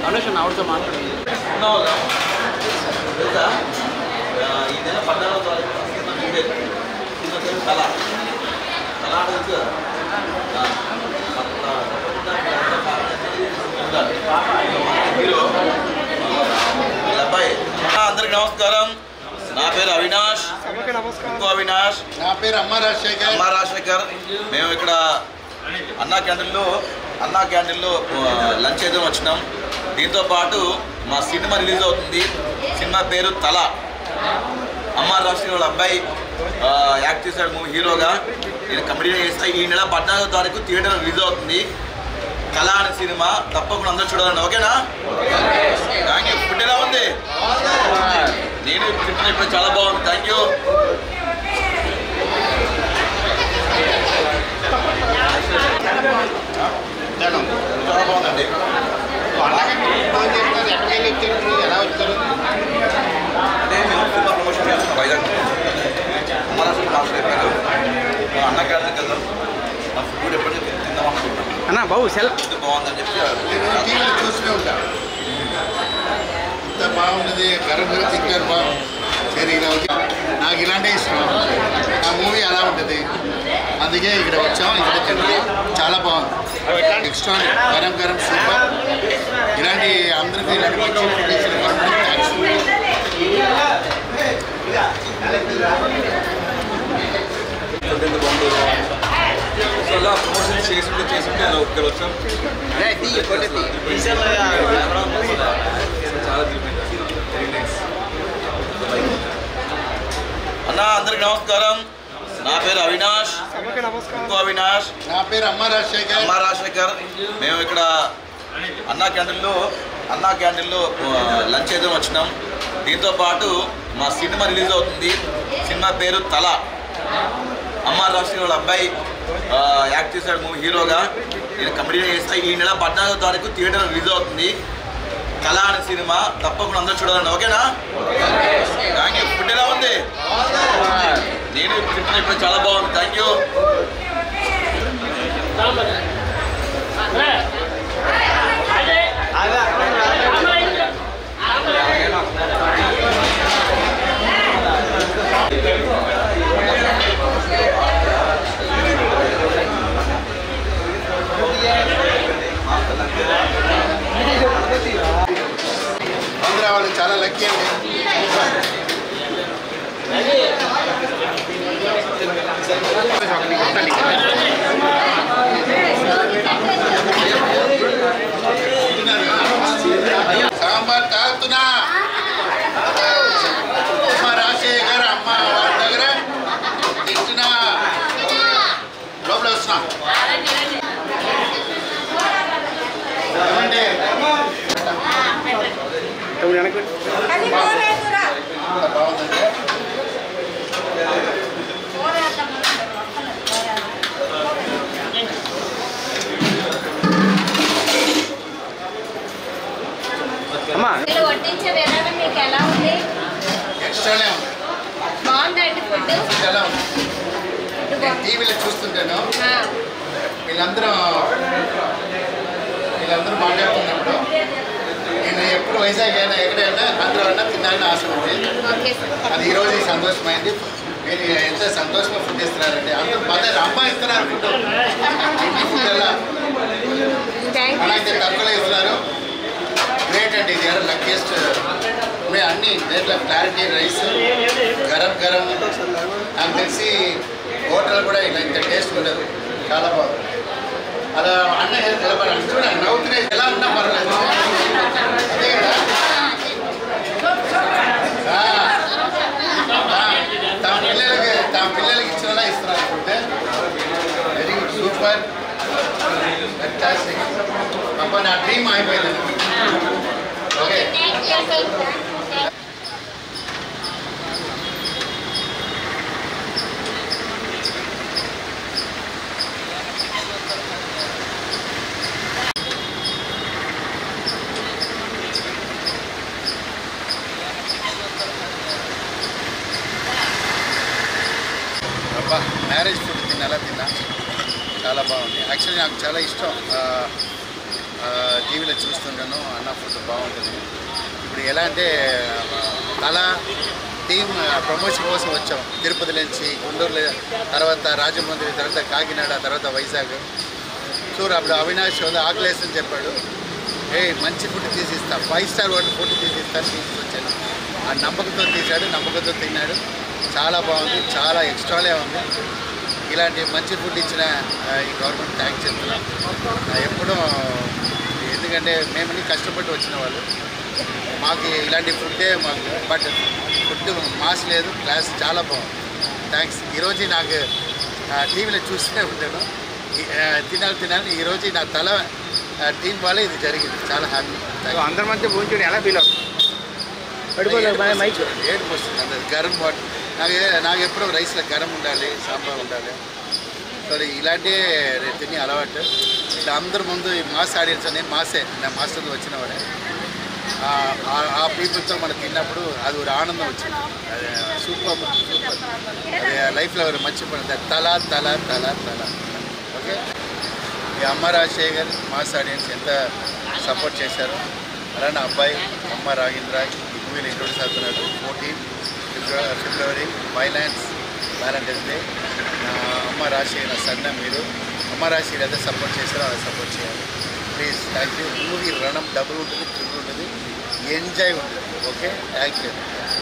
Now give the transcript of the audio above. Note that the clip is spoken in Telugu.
రమేష్ అన్న ఆవిడతో మాట్లాడండి. ఈ నెల 14వ తారీఖు కళ హీరో అబ్బాయి. అందరికి నమస్కారం. నా పేరు అవినాష్. ఇంకో అవినాష్. నా పేరు అమ్మ రాజశేఖర్. మేము ఇక్కడ అన్నా క్యాంటీన్లో లంచ్ చేద్దాం వచ్చినాం. దీంతో పాటు మా సినిమా రిలీజ్ అవుతుంది. సినిమా పేరు తల. అమ్మ రాజశేఖర్ వాళ్ళ అబ్బాయి యాక్ట్ చేశాడు మూవీ హీరోగా. నేను కమెడీగా చేస్తా. ఈ నెల 14వ తారీఖు థియేటర్ రిలీజ్ అవుతుంది. కళ అనే సినిమా తప్పకుండా అందరూ చూడాలండి. ఓకేనా? Thank you. ఫుడ్ ఎలా ఉంది? నేను తింటున్నా ఇప్పుడు. చాలా బాగుంది. Thank you. చాలా బాగుందండి. ఎలా వచ్చారు? అదే మేము సినిమా ప్రమోషన్ చేస్తాం వైజాగ్. అమ్మారాజు మాస్టర్ చెప్పారు అన్న క్యాంటీన్కి వెళ్దాం, మా ఫుడ్ ఎప్పటికీ తిందాం అనుకుంటున్నాం. అన్న బాబు సెల్ ఫుడ్ బాగుందని చెప్పి టీవీలో చూస్తూనే ఉంటా. ఇంత బాగుంటుంది. గరం తింటారు బాగుంది. సరే ఇలా వచ్చి నాకు ఇలాంటి ఇష్టం. ఆ మూవీ అలా ఉంటుంది. అందుకే ఇక్కడ వచ్చాం. ఇక్కడ తింటే చాలా బాగుంది. Next garam super. ఇలాంటి అందరికీ ఇలాంటి మంచి ఫుడ్ ఇచ్చిన గవర్నమెంట్ థ్యాంక్స్. ప్రమోషన్ చేసుకుంటే ఇక్కడ వచ్చాం. చాలా అన్న అందరికి నమస్కారం. నా పేరు అవినాష్. ఇంకో అవినాష్. నా పేరు అమ్మ రాజశేఖర్. మేము ఇక్కడ అన్నా క్యాంటీన్లో లంచ్ చేద్దాం వచ్చినాం. దీంతో పాటు మా సినిమా రిలీజ్ అవుతుంది. సినిమా పేరు తల. అమ్మ రాజశేఖర్ వాళ్ళ అబ్బాయి యాక్ట్ చేశాడు మూవీ హీరోగా. నేను కమెడీగా చేస్తా. ఈ నెల 14వ తారీఖు థియేటర్ రిలీజ్ అవుతుంది. కళ అనే సినిమా తప్పకుండా అందరూ చూడాలండి. ఓకేనా? Thank you. ఫుడ్ ఎలా ఉంది? నేను తింటున్నా ఇప్పుడు. చాలా బాగుంది. Thank you. ఆంధ్ర వాళ్ళు చాలా లక్కీ అండి. సాంబార్ తాగుతున్నా. అమ్మ రాజశేఖర్ అమ్మ వాళ్ళ దగ్గర తింటున్నా. లోపల వస్తున్నా. బాగుందండి. అమ్మా వడ్డించే విధానం మీకు ఎలా ఉంది? ఎక్స్ట్రానే ఉంది. బాగుందండి ఫుడ్. ఎలా ఉంది? టీవీలో చూస్తుంటాను. వీళ్ళందరూ మాట్లాడుతున్నప్పుడు నేను ఎప్పుడు వైజాగ్ అయినా ఎక్కడైనా అందరూ అయినా తినాలని ఆశ ఉంది. అది ఈరోజు సంతోషమైంది. మీరు ఎంత సంతోషంగా ఫుడ్ ఇస్తున్నారండి. అందరూ మదర్ అమ్మ ఇస్తున్నారు ఫుడ్. ఫుడ్ ఎలా అయితే తక్కువలో ఇస్తున్నారు. గ్రేట్ అండి. ఇది ఎవరు లక్కీయెస్ట్. అన్నీ దేంట్లో క్లారిటీ రైస్ గరం నాకు తెలిసి హోటల్ కూడా ఇలా ఇంత టేస్ట్ ఉండదు. చాలా బాగుంది. అలా అన్న చూడండి నవ్వుతున్నాయి. ఎలా ఉన్నా పర్వాలేదు. అదే కదా తమ పిల్లలకి ఇచ్చేలా ఇస్తున్నారు food. Very good. Super. Fantastic. అబ్బా నా డ్రీమ్ అయిపోయింది. ఓకే. మ్యారేజ్ ఫుడ్ తిన్నా చాలా బాగుంది. యాక్చువల్లీ నాకు చాలా ఇష్టం టీవీలో చూస్తున్నాను. అన్న ఫుడ్ బాగుంటుంది. ఇప్పుడు ఎలా అంటే తల టీం ప్రమోషన్ కోసం వచ్చాం. తిరుపతి నుంచి, గుంటూరులో, తర్వాత రాజమండ్రి, తర్వాత కాకినాడ, తర్వాత వైజాగ్. చూడు అప్పుడు అవినాష్ ఆకలేసని చెప్పాడు. మంచి ఫుడ్ తీసిస్తా, 5 స్టార్ హోటల్ ఫుడ్ తీసిస్తాను తీసుకొచ్చాను. ఆ నమ్మకంతో తీశాడు, నమ్మకంతో తిన్నాడు. చాలా బాగుంది, చాలా ఎక్స్ట్రాలే ఉంది. ఇలాంటి మంచి ఫుడ్ ఇచ్చిన ఈ గవర్నమెంట్ థ్యాంక్స్ చెప్తున్నాం. ఎప్పుడూ ఎందుకంటే మేము కష్టపడి వచ్చిన వాళ్ళు, మాకు ఇలాంటి ఫుడ్డే మాకు. బట్ ఫుడ్ మాస్ లేదు, క్లాస్ చాలా బాగుంది. థ్యాంక్స్. ఈరోజు నాకు టీవీలో చూస్తూనే ఉంటాను, తినాలి. ఈరోజు నా తల టీం వల్ల ఇది జరిగింది. చాలా హ్యాపీ. అందరి మధ్య భోజనం ఎలా ఫీల్ అవుతుంది? ఏడుపు వస్తుంది. అంత గరం వాటర్ నాకు ఎప్పుడూ రైస్లో గరం ఉండాలి, సాంబార్ ఉండాలి. సో ఇలాంటి తిని అలవాటు. ఇట్లా అందరి ముందు మాస్ ఆడియన్స్. నేను మాసే, నా మాస్టర్తో వచ్చినవాడే. ఆ పీపుల్తో మనం తిన్నప్పుడు అది ఒక ఆనందం వచ్చింది. అది సూపర్. అది లైఫ్లో మర్చిపోయింది. తల తల తల తల. ఓకే, ఈ అమ్మ రాజశేఖర్ మాస్ ఆడియన్స్ ఎంత సపోర్ట్ చేశారు. అలా నా అబ్బాయి అమ్మ రాగేంద్ర ఈ మూవీలో ఇంట్రొడ్యూస్ అవుతున్నాడు. 14 ఫిబ్రవరి వ్యాలంటైన్స్ డే. అమ్మ రాజశేఖర్ నా సన్న మీరు అమ్మ రాజశేఖర్ ఎంత సపోర్ట్ చేశారో అలా సపోర్ట్ చేయాలి ప్లీజ్. Thank you. మూవీ రణం డబుల్ ఉంటుంది, ట్రిపుల్ ఉంటుంది, ఎంజాయ్ ఉంటుంది. Okay, thank you.